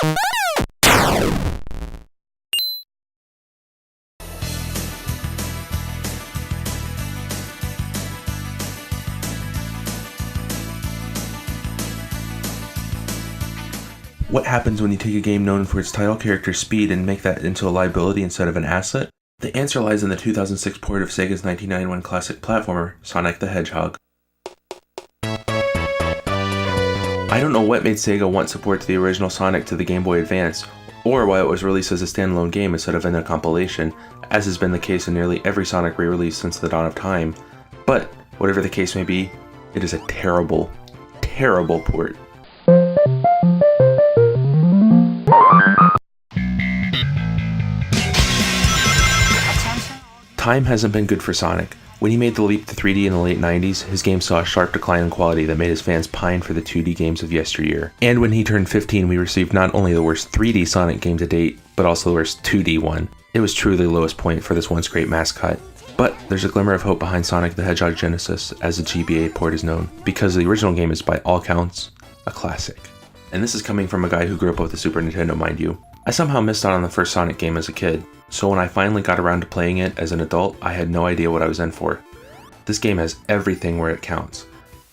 What happens when you take a game known for its title character's speed and make that into a liability instead of an asset? The answer lies in the 2006 port of Sega's 1991 classic platformer, Sonic the Hedgehog. I don't know what made Sega want support to the original Sonic to the Game Boy Advance, or why it was released as a standalone game instead of in a compilation, as has been the case in nearly every Sonic re-release since the dawn of time, but whatever the case may be, it is a terrible, terrible port. Time hasn't been good for Sonic. When he made the leap to 3D in the late 90s, his game saw a sharp decline in quality that made his fans pine for the 2D games of yesteryear. And when he turned 15, we received not only the worst 3D Sonic game to date, but also the worst 2D one. It was truly the lowest point for this once great mascot. But there's a glimmer of hope behind Sonic the Hedgehog Genesis, as the GBA port is known, because the original game is by all counts, a classic. And this is coming from a guy who grew up with the Super Nintendo, mind you. I somehow missed out on the first Sonic game as a kid, so when I finally got around to playing it as an adult, I had no idea what I was in for. This game has everything where it counts.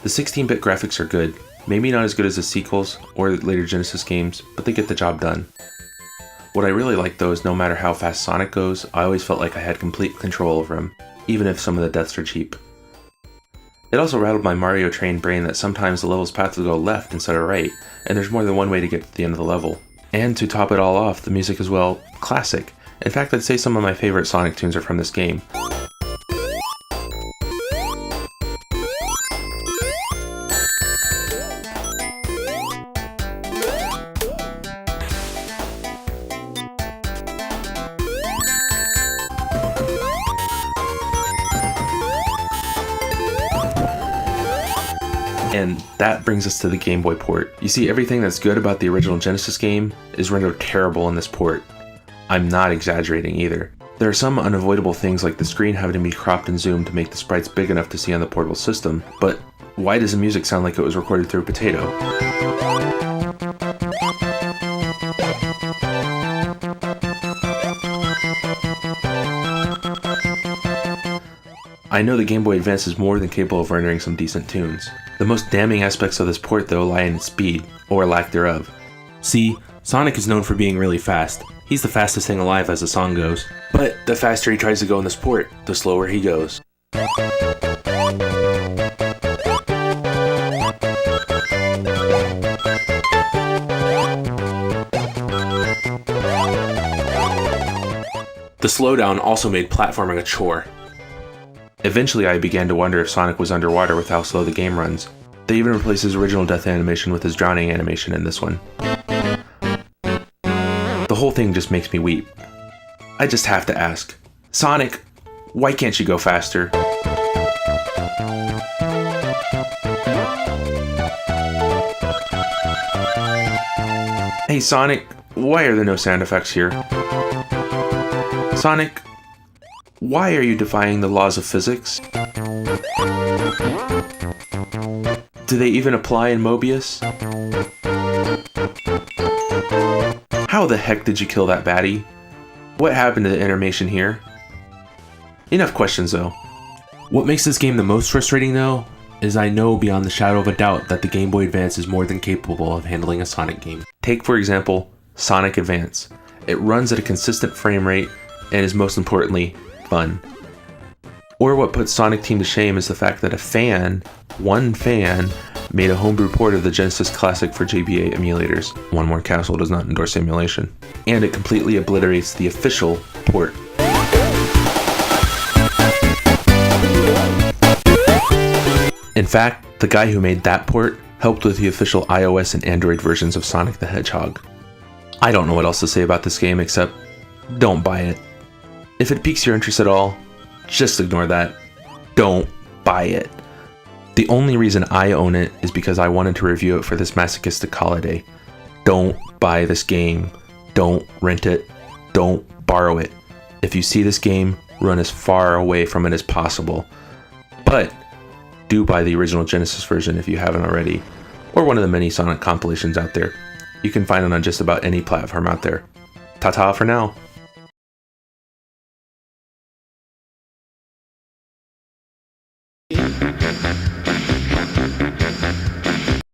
The 16-bit graphics are good, maybe not as good as the sequels or later Genesis games, but they get the job done. What I really like though is no matter how fast Sonic goes, I always felt like I had complete control over him, even if some of the deaths are cheap. It also rattled my Mario trained brain that sometimes the level's path will go left instead of right, and there's more than one way to get to the end of the level. And to top it all off, the music is, well, classic. In fact, I'd say some of my favorite Sonic tunes are from this game. And that brings us to the Game Boy port. You see, everything that's good about the original Genesis game is rendered terrible in this port. I'm not exaggerating either. There are some unavoidable things like the screen having to be cropped and zoomed to make the sprites big enough to see on the portable system, but why does the music sound like it was recorded through a potato? I know the Game Boy Advance is more than capable of rendering some decent tunes. The most damning aspects of this port though lie in its speed, or lack thereof. See, Sonic is known for being really fast. He's the fastest thing alive as the song goes. But the faster he tries to go in this port, the slower he goes. The slowdown also made platforming a chore. Eventually I began to wonder if Sonic was underwater with how slow the game runs. They even replaced his original death animation with his drowning animation in this one. The whole thing just makes me weep. I just have to ask, Sonic, why can't you go faster? Hey Sonic, why are there no sound effects here? Sonic, why are you defying the laws of physics? Do they even apply in Mobius? How the heck did you kill that baddie? What happened to the animation here? Enough questions though. What makes this game the most frustrating though, is I know beyond the shadow of a doubt that the Game Boy Advance is more than capable of handling a Sonic game. Take for example, Sonic Advance. It runs at a consistent frame rate and is most importantly, fun. Or what puts Sonic Team to shame is the fact that one fan, made a homebrew port of the Genesis Classic for GBA emulators. One More Castle does not endorse emulation. And it completely obliterates the official port. In fact, the guy who made that port helped with the official iOS and Android versions of Sonic the Hedgehog. I don't know what else to say about this game except, don't buy it. If it piques your interest at all, just ignore that. Don't buy it. The only reason I own it is because I wanted to review it for this masochistic holiday. Don't buy this game. Don't rent it. Don't borrow it. If you see this game, run as far away from it as possible. But do buy the original Genesis version if you haven't already, or one of the many Sonic compilations out there. You can find it on just about any platform out there. Ta-ta for now.